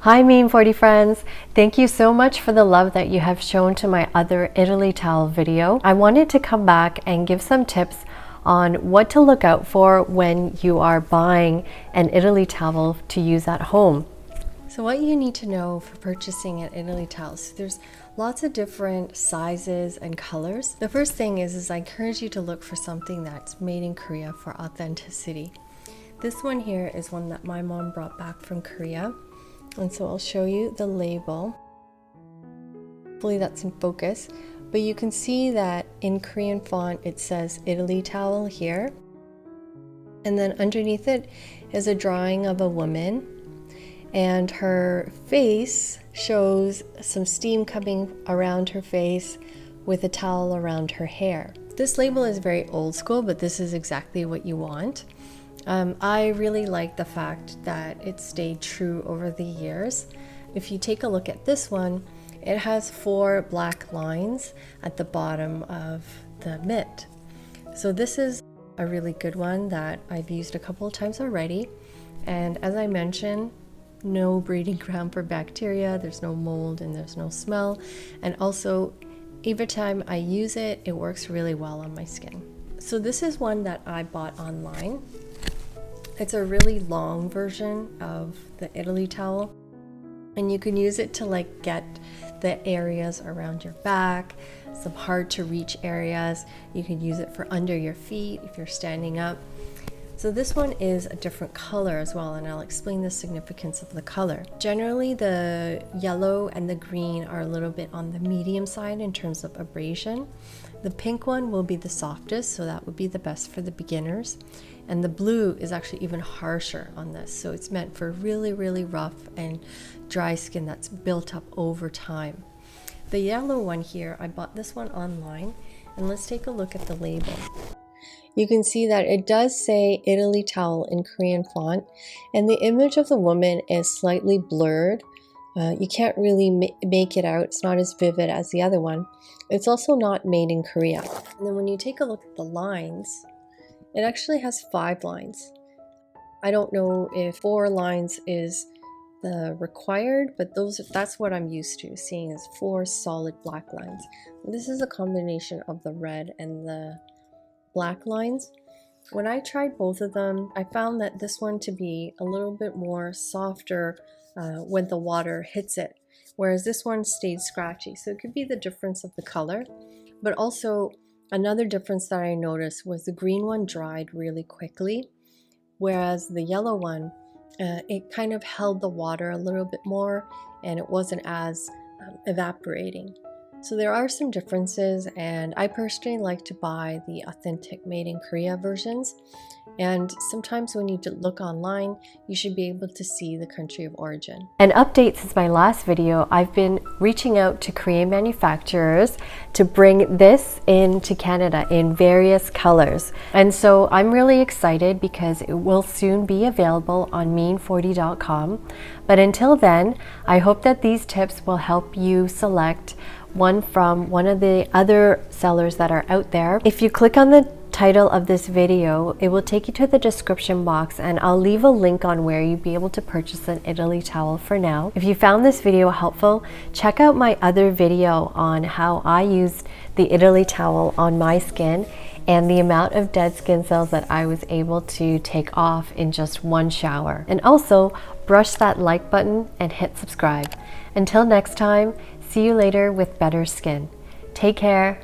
Hi Mean 40 friends! Thank you so much for the love that you have shown to my other Italy towel video. I wanted to come back and give some tips on what to look out for when you are buying an Italy towel to use at home. So what you need to know for purchasing an Italy towel, so there's lots of different sizes and colors. The first thing is I encourage you to look for something that's made in Korea for authenticity. This one here is one that my mom brought back from Korea. And so I'll show you the label. Hopefully that's in focus. But you can see that in Korean font it says Italy towel here. And then underneath it is a drawing of a woman. And her face shows some steam coming around her face with a towel around her hair. This label is very old school, but this is exactly what you want. I really like the fact that it stayed true over the years. If you take a look at this one, it has 4 black lines at the bottom of the mitt. So this is a really good one that I've used a couple of times already. And as I mentioned, no breeding ground for bacteria, there's no mold and there's no smell. And also, every time I use it, it works really well on my skin. So this is one that I bought online. It's a really long version of the Italy towel, and you can use it to get the areas around your back, some hard to reach areas. You can use it for under your feet if you're standing up. So this one is a different color as well, and I'll explain the significance of the color. Generally, the yellow and the green are a little bit on the medium side in terms of abrasion. The pink one will be the softest, so that would be the best for the beginners. And the blue is actually even harsher on this, so it's meant for really, really rough and dry skin that's built up over time. The yellow one here, I bought this one online, and let's take a look at the label. You can see that it does say Italy towel in Korean font, and the image of the woman is slightly blurred. You can't really make it out. It's not as vivid as the other one. It's also not made in Korea. And then when you take a look at the lines, it actually has 5 lines. I don't know if 4 lines is the required, but that's what I'm used to seeing, is 4 solid black lines. This is a combination of the red and the black lines. When I tried both of them, I found that this one to be a little bit more softer when the water hits it, whereas this one stayed scratchy. So it could be the difference of the color, but also another difference that I noticed was the green one dried really quickly, whereas the yellow one, it kind of held the water a little bit more and it wasn't as evaporating. So there are some differences, and I personally like to buy the authentic made in Korea versions. And sometimes when you look online, you should be able to see the country of origin. An update since my last video, I've been reaching out to Korean manufacturers to bring this into Canada in various colors. And so I'm really excited because it will soon be available on mean40.com. But until then, I hope that these tips will help you select one from one of the other sellers that are out there. If you click on the title of this video, it will take you to the description box, and I'll leave a link on where you'll be able to purchase an Italy towel for now. If you found this video helpful, check out my other video on how I used the Italy towel on my skin and the amount of dead skin cells that I was able to take off in just one shower. And also, brush that like button and hit subscribe. Until next time, see you later with better skin. Take care.